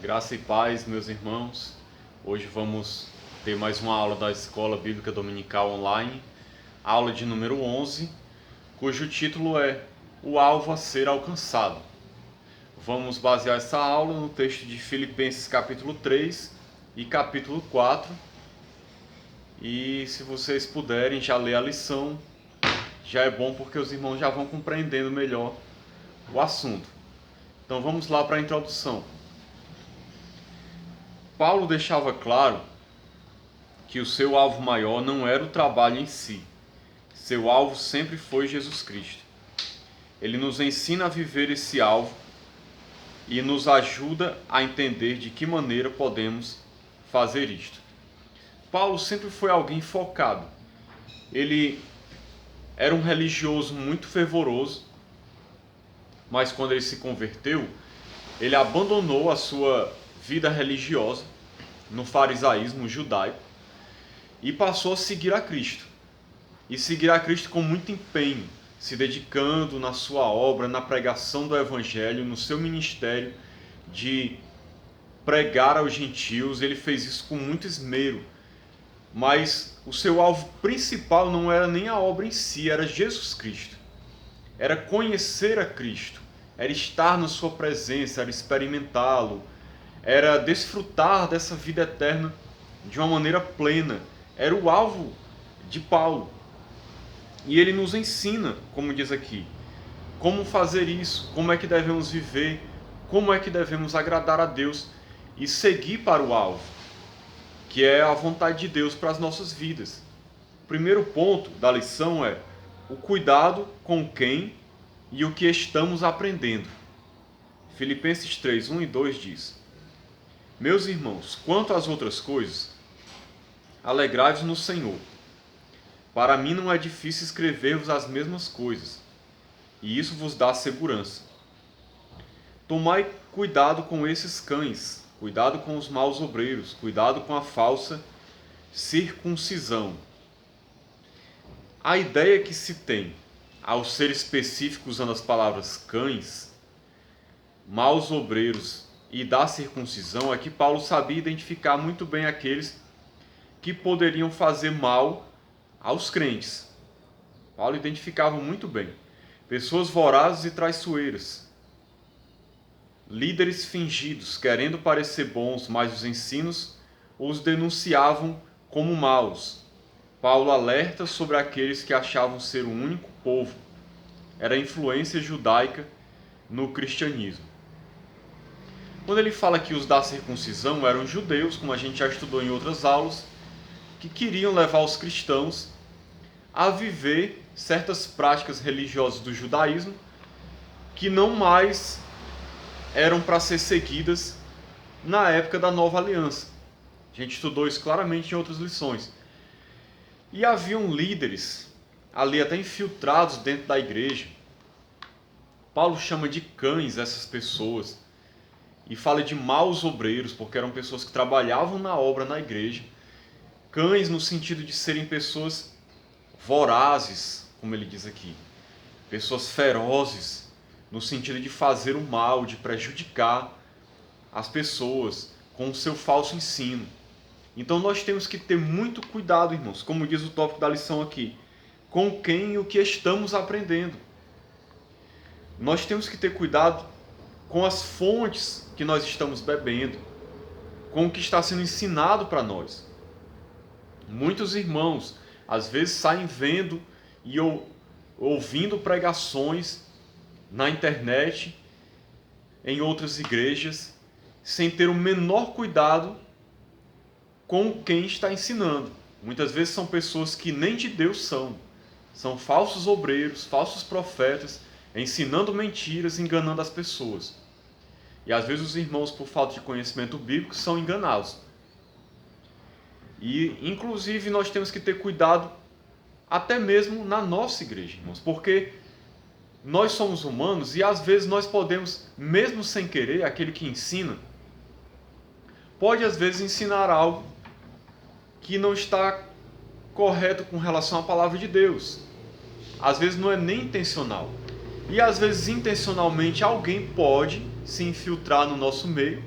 Graça e paz, meus irmãos. Hoje vamos ter mais uma aula da Escola Bíblica Dominical Online, aula de número 11, cujo título é O Alvo a Ser Alcançado. Vamos basear essa aula no texto de Filipenses capítulo 3 e capítulo 4. E se vocês puderem já ler a lição, já é bom porque os irmãos já vão compreendendo melhor o assunto. Então vamos lá para a introdução. Paulo deixava claro que o seu alvo maior não era o trabalho em si. Seu alvo sempre foi Jesus Cristo. Ele nos ensina a viver esse alvo e nos ajuda a entender de que maneira podemos fazer isto. Paulo sempre foi alguém focado. Ele era um religioso muito fervoroso, mas quando ele se converteu, ele abandonou a sua vida religiosa no farisaísmo judaico e passou a seguir a Cristo. E seguir a Cristo com muito empenho, se dedicando na sua obra, na pregação do Evangelho, no seu ministério de pregar aos gentios. Ele fez isso com muito esmero. Mas o seu alvo principal não era nem a obra em si, era Jesus Cristo. Era conhecer a Cristo, era estar na sua presença, era experimentá-lo, era desfrutar dessa vida eterna de uma maneira plena. Era o alvo de Paulo. E ele nos ensina, como diz aqui, como fazer isso, como é que devemos viver, como é que devemos agradar a Deus e seguir para o alvo, que é a vontade de Deus para as nossas vidas. O primeiro ponto da lição é o cuidado com quem e o que estamos aprendendo. Filipenses 3, 1 e 2 diz: Meus irmãos, quanto às outras coisas, alegrai-vos no Senhor. Para mim não é difícil escrever-vos as mesmas coisas, e isso vos dá segurança. Tomai cuidado com esses cães, cuidado com os maus obreiros, cuidado com a falsa circuncisão. A ideia que se tem, ao ser específico usando as palavras cães, maus obreiros e da circuncisão, é que Paulo sabia identificar muito bem aqueles que poderiam fazer mal aos crentes. Paulo identificava muito bem pessoas vorazes e traiçoeiras, líderes fingidos, querendo parecer bons, mas os ensinos os denunciavam como maus. Paulo alerta sobre aqueles que achavam ser o único povo. Era a influência judaica no cristianismo. Quando ele fala que os da circuncisão eram judeus, como a gente já estudou em outras aulas, que queriam levar os cristãos a viver certas práticas religiosas do judaísmo que não mais eram para ser seguidas na época da Nova Aliança. A gente estudou isso claramente em outras lições. E haviam líderes ali até infiltrados dentro da igreja. Paulo chama de cães essas pessoas e fala de maus obreiros, porque eram pessoas que trabalhavam na obra na igreja. Cães no sentido de serem pessoas vorazes, como ele diz aqui. Pessoas ferozes, no sentido de fazer o mal, de prejudicar as pessoas com o seu falso ensino. Então nós temos que ter muito cuidado, irmãos, como diz o tópico da lição aqui, com quem e o que estamos aprendendo. Nós temos que ter cuidado com as fontes que nós estamos bebendo, com o que está sendo ensinado para nós. Muitos irmãos, às vezes, saem vendo e ouvindo pregações na internet, em outras igrejas, sem ter o menor cuidado com quem está ensinando. Muitas vezes são pessoas que nem de Deus são falsos obreiros, falsos profetas, ensinando mentiras, enganando as pessoas. E às vezes os irmãos, por falta de conhecimento bíblico, são enganados. E inclusive nós temos que ter cuidado até mesmo na nossa igreja, irmãos, porque nós somos humanos e às vezes nós podemos, mesmo sem querer, aquele que ensina, pode às vezes ensinar algo que não está correto com relação à palavra de Deus. Às vezes não é nem intencional. E às vezes intencionalmente alguém pode se infiltrar no nosso meio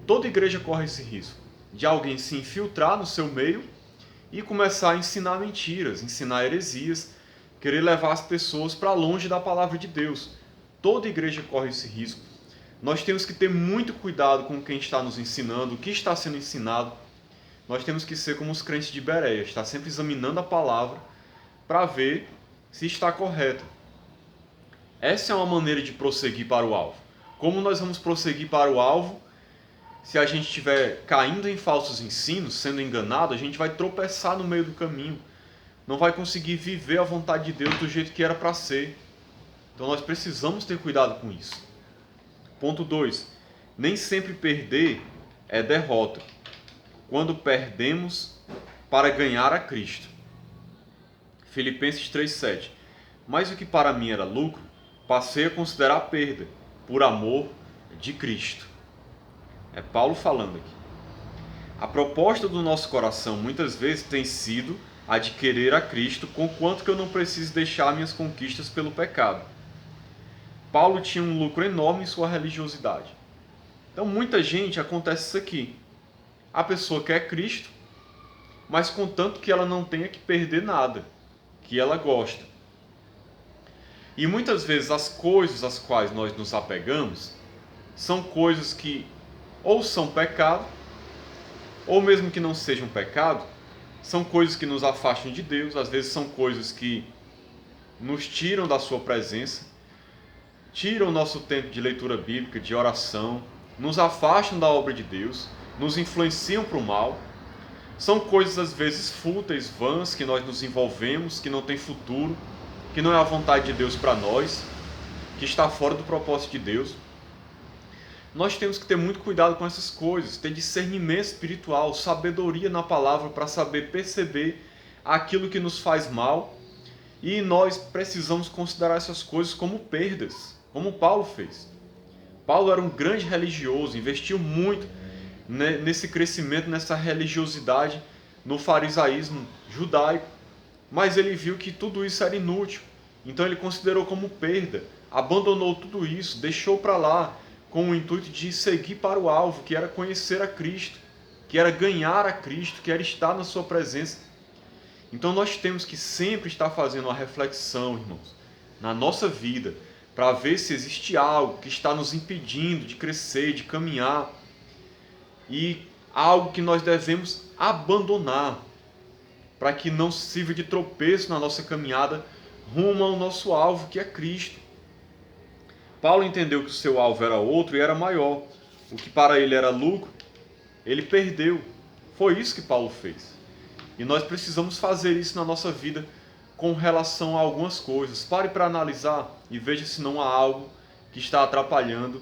Toda igreja corre esse risco de alguém se infiltrar no seu meio e começar a ensinar mentiras, ensinar heresias, querer levar as pessoas para longe da palavra de Deus. Toda igreja corre esse risco. Nós temos que ter muito cuidado com quem está nos ensinando, o que está sendo ensinado. Nós temos que ser como os crentes de Bereia, estar sempre examinando a palavra para ver se está correta. Essa é uma maneira de prosseguir para o alvo. Como nós vamos prosseguir para o alvo? Se a gente estiver caindo em falsos ensinos, sendo enganado, a gente vai tropeçar no meio do caminho. Não vai conseguir viver a vontade de Deus do jeito que era para ser. Então nós precisamos ter cuidado com isso. Ponto 2. Nem sempre perder é derrota. Quando perdemos para ganhar a Cristo. Filipenses 3,7. Mas o que para mim era lucro, passei a considerar perda, por amor de Cristo. É Paulo falando aqui. A proposta do nosso coração muitas vezes tem sido a de querer a Cristo, conquanto que eu não preciso deixar minhas conquistas pelo pecado. Paulo tinha um lucro enorme em sua religiosidade. Então muita gente acontece isso aqui. A pessoa quer Cristo, mas contanto que ela não tenha que perder nada, que ela gosta. E muitas vezes as coisas às quais nós nos apegamos são coisas que ou são pecado, ou mesmo que não sejam pecado, são coisas que nos afastam de Deus, às vezes são coisas que nos tiram da sua presença, tiram o nosso tempo de leitura bíblica, de oração, nos afastam da obra de Deus, nos influenciam para o mal. São coisas às vezes fúteis, vãs, que nós nos envolvemos, que não tem futuro, que não é a vontade de Deus para nós, que está fora do propósito de Deus. Nós temos que ter muito cuidado com essas coisas, ter discernimento espiritual, sabedoria na palavra para saber perceber aquilo que nos faz mal. E nós precisamos considerar essas coisas como perdas, como Paulo fez. Paulo era um grande religioso, investiu muito nesse crescimento, nessa religiosidade, no farisaísmo judaico. Mas ele viu que tudo isso era inútil. Então ele considerou como perda, abandonou tudo isso, deixou para lá, com o intuito de seguir para o alvo, que era conhecer a Cristo, que era ganhar a Cristo, que era estar na sua presença. Então nós temos que sempre estar fazendo uma reflexão, irmãos, na nossa vida, para ver se existe algo que está nos impedindo de crescer, de caminhar, e algo que nós devemos abandonar, para que não sirva de tropeço na nossa caminhada rumo ao nosso alvo, que é Cristo. Paulo entendeu que o seu alvo era outro e era maior. O que para ele era lucro, ele perdeu. Foi isso que Paulo fez. E nós precisamos fazer isso na nossa vida com relação a algumas coisas. Pare para analisar e veja se não há algo que está atrapalhando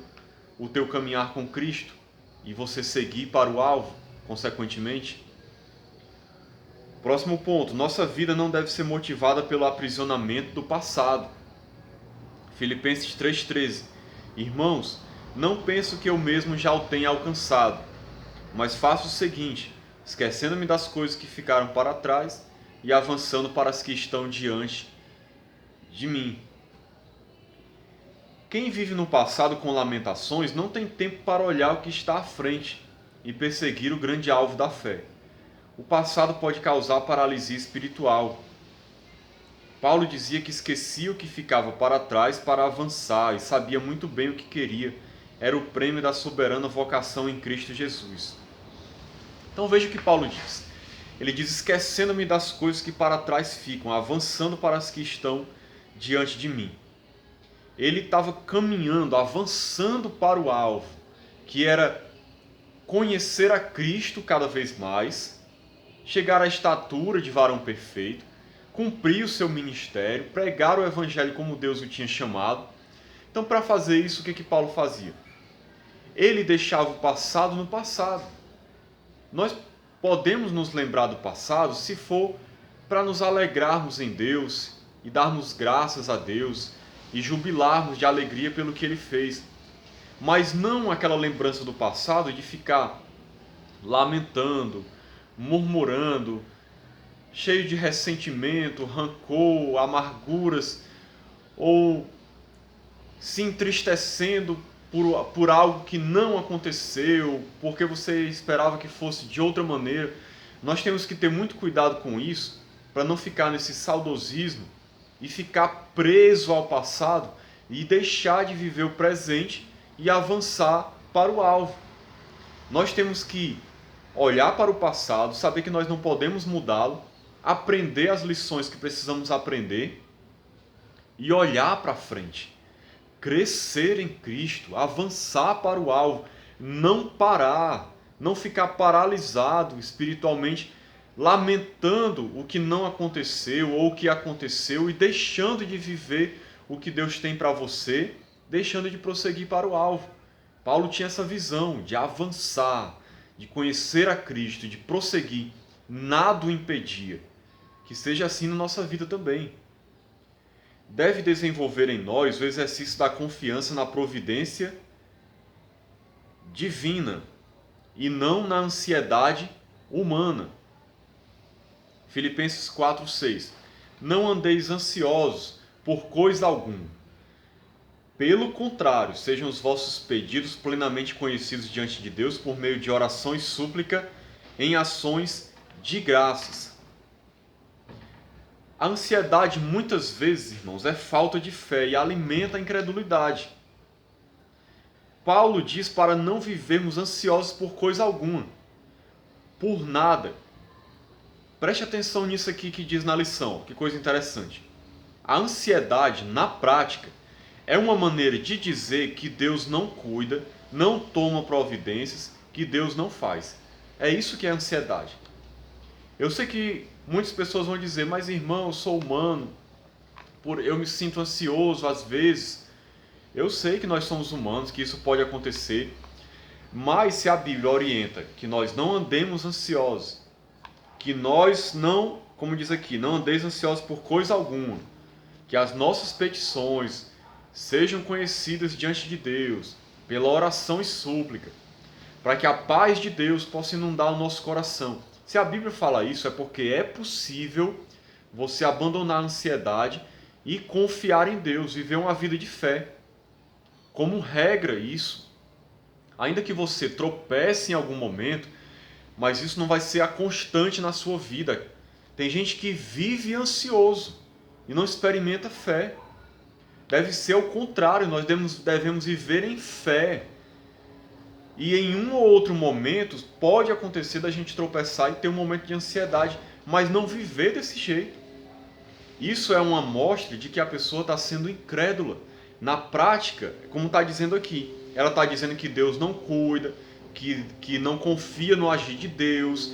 o teu caminhar com Cristo e você seguir para o alvo, consequentemente. Próximo ponto. Nossa vida não deve ser motivada pelo aprisionamento do passado. Filipenses 3,13. Irmãos, não penso que eu mesmo já o tenha alcançado, mas faço o seguinte, esquecendo-me das coisas que ficaram para trás e avançando para as que estão diante de mim. Quem vive no passado com lamentações não tem tempo para olhar o que está à frente e perseguir o grande alvo da fé. O passado pode causar paralisia espiritual. Paulo dizia que esquecia o que ficava para trás para avançar e sabia muito bem o que queria. Era o prêmio da soberana vocação em Cristo Jesus. Então veja o que Paulo diz. Ele diz, esquecendo-me das coisas que para trás ficam, avançando para as que estão diante de mim. Ele estava caminhando, avançando para o alvo, que era conhecer a Cristo cada vez mais, chegar à estatura de varão perfeito, cumprir o seu ministério, pregar o evangelho como Deus o tinha chamado. Então, para fazer isso, o que Paulo fazia? Ele deixava o passado no passado. Nós podemos nos lembrar do passado se for para nos alegrarmos em Deus e darmos graças a Deus e jubilarmos de alegria pelo que Ele fez. Mas não aquela lembrança do passado de ficar lamentando, murmurando, cheio de ressentimento, rancor, amarguras, ou se entristecendo por algo que não aconteceu, porque você esperava que fosse de outra maneira. Nós temos que ter muito cuidado com isso, para não ficar nesse saudosismo e ficar preso ao passado e deixar de viver o presente e avançar para o alvo. Nós temos que olhar para o passado, saber que nós não podemos mudá-lo, aprender as lições que precisamos aprender e olhar para frente. Crescer em Cristo, avançar para o alvo, não parar, não ficar paralisado espiritualmente, lamentando o que não aconteceu ou o que aconteceu e deixando de viver o que Deus tem para você, deixando de prosseguir para o alvo. Paulo tinha essa visão de avançar, de conhecer a Cristo, de prosseguir. Nada o impedia. Que seja assim na nossa vida também. Deve desenvolver em nós o exercício da confiança na providência divina e não na ansiedade humana. Filipenses 4:6. Não andeis ansiosos por coisa alguma. Pelo contrário, sejam os vossos pedidos plenamente conhecidos diante de Deus por meio de oração e súplica em ações de graças. A ansiedade muitas vezes, irmãos, é falta de fé e alimenta a incredulidade. Paulo diz para não vivermos ansiosos por coisa alguma, por nada. Preste atenção nisso aqui que diz na lição, que coisa interessante. A ansiedade, na prática, é uma maneira de dizer que Deus não cuida, não toma providências, que Deus não faz. É isso que é ansiedade. Eu sei que muitas pessoas vão dizer, mas irmão, eu sou humano, eu me sinto ansioso às vezes. Eu sei que nós somos humanos, que isso pode acontecer, mas se a Bíblia orienta que nós não andemos ansiosos, que nós não, como diz aqui, não andeis ansiosos por coisa alguma, que as nossas petições sejam conhecidas diante de Deus, pela oração e súplica, para que a paz de Deus possa inundar o nosso coração. Se a Bíblia fala isso, é porque é possível você abandonar a ansiedade e confiar em Deus, viver uma vida de fé. Como regra isso. Ainda que você tropece em algum momento, mas isso não vai ser a constante na sua vida. Tem gente que vive ansioso e não experimenta fé. Deve ser o contrário, nós devemos viver em fé. E em um ou outro momento pode acontecer da gente tropeçar e ter um momento de ansiedade, mas não viver desse jeito. Isso é uma amostra de que a pessoa está sendo incrédula. Na prática, como está dizendo aqui, ela está dizendo que Deus não cuida, que não confia no agir de Deus,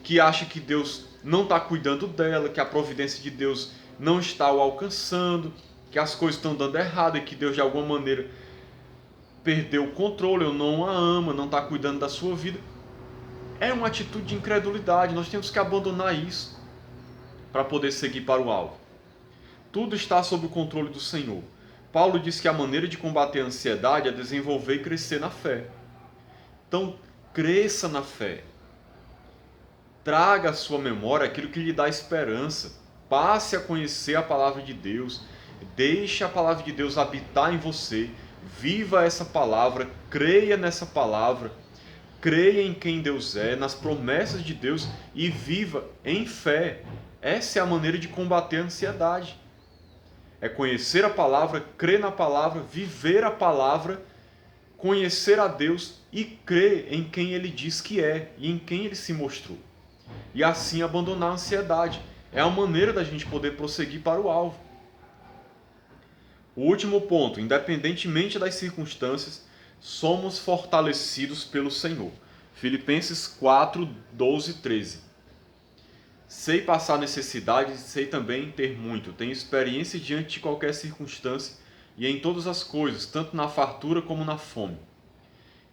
que acha que Deus não está cuidando dela, que a providência de Deus não está o alcançando, que as coisas estão dando errado e que Deus de alguma maneira perdeu o controle, ou não a ama, não está cuidando da sua vida. É uma atitude de incredulidade, nós temos que abandonar isso para poder seguir para o alvo. Tudo está sob o controle do Senhor. Paulo diz que a maneira de combater a ansiedade é desenvolver e crescer na fé. Então, cresça na fé. Traga à sua memória aquilo que lhe dá esperança. Passe a conhecer a palavra de Deus. Deixe a palavra de Deus habitar em você. Viva essa palavra, creia nessa palavra. Creia em quem Deus é, nas promessas de Deus e viva em fé. Essa é a maneira de combater a ansiedade. É conhecer a palavra, crer na palavra, viver a palavra, conhecer a Deus e crer em quem Ele diz que é e em quem Ele se mostrou. E assim abandonar a ansiedade. É a maneira da gente poder prosseguir para o alvo. O último ponto, independentemente das circunstâncias, somos fortalecidos pelo Senhor. Filipenses 4, 12 e 13. Sei passar necessidade e sei também ter muito. Tenho experiência diante de qualquer circunstância e em todas as coisas, tanto na fartura como na fome.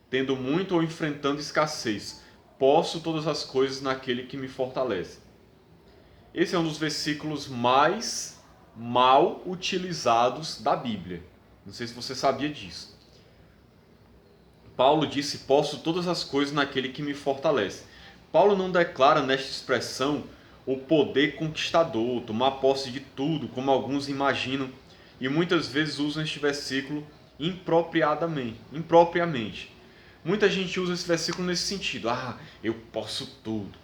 Tendo muito ou enfrentando escassez, posso todas as coisas naquele que me fortalece. Esse é um dos versículos mais mal utilizados da Bíblia. Não sei se você sabia disso. Paulo disse, posso todas as coisas naquele que me fortalece. Paulo não declara nesta expressão o poder conquistador, tomar posse de tudo, como alguns imaginam, e muitas vezes usam este versículo impropriamente. Muita gente usa esse versículo nesse sentido. Eu posso tudo.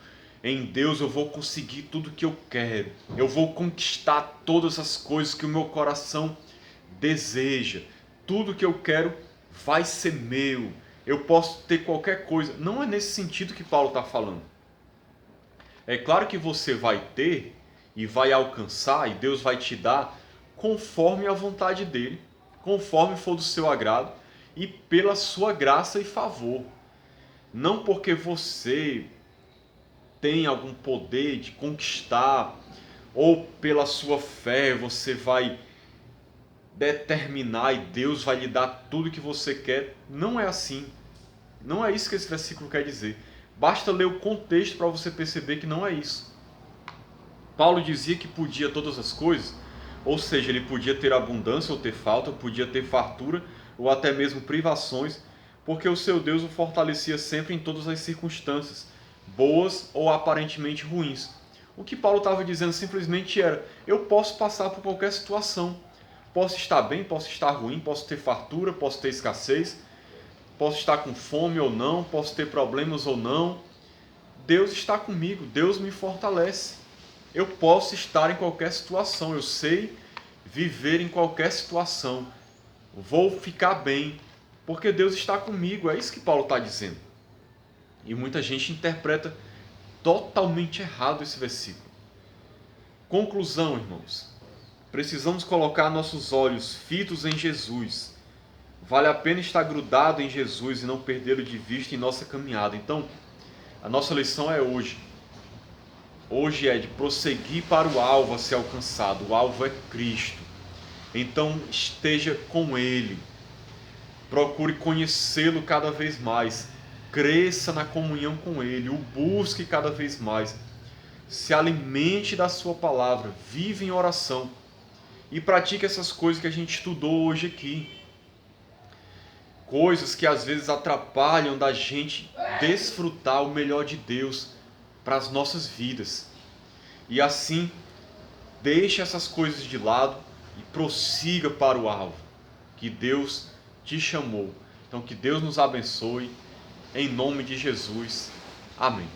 Em Deus eu vou conseguir tudo que eu quero. Eu vou conquistar todas as coisas que o meu coração deseja. Tudo que eu quero vai ser meu. Eu posso ter qualquer coisa. Não é nesse sentido que Paulo está falando. É claro que você vai ter e vai alcançar, e Deus vai te dar conforme a vontade dele, conforme for do seu agrado e pela sua graça e favor. Não porque você tem algum poder de conquistar, ou pela sua fé você vai determinar e Deus vai lhe dar tudo que você quer. Não é assim. Não é isso que esse versículo quer dizer. Basta ler o contexto para você perceber que não é isso. Paulo dizia que podia todas as coisas, ou seja, ele podia ter abundância ou ter falta, podia ter fartura ou até mesmo privações, porque o seu Deus o fortalecia sempre em todas as circunstâncias, boas ou aparentemente ruins. O que Paulo estava dizendo simplesmente era: eu posso passar por qualquer situação. Posso estar bem, posso estar ruim, posso ter fartura, posso ter escassez, posso estar com fome ou não, posso ter problemas ou não. Deus está comigo, Deus me fortalece. Eu posso estar em qualquer situação, eu sei viver em qualquer situação. Vou ficar bem, porque Deus está comigo. É isso que Paulo está dizendo. E muita gente interpreta totalmente errado esse versículo. Conclusão, irmãos. Precisamos colocar nossos olhos fitos em Jesus. Vale a pena estar grudado em Jesus e não perdê-lo de vista em nossa caminhada. Então, a nossa lição é hoje. Hoje é de prosseguir para o alvo a ser alcançado. O alvo é Cristo. Então, esteja com Ele. Procure conhecê-lo cada vez mais. Cresça na comunhão com Ele. O busque cada vez mais. Se alimente da sua palavra. Vive em oração. E pratique essas coisas que a gente estudou hoje aqui. Coisas que às vezes atrapalham da gente desfrutar o melhor de Deus para as nossas vidas. E assim, deixe essas coisas de lado e prossiga para o alvo que Deus te chamou. Então que Deus nos abençoe, em nome de Jesus. Amém.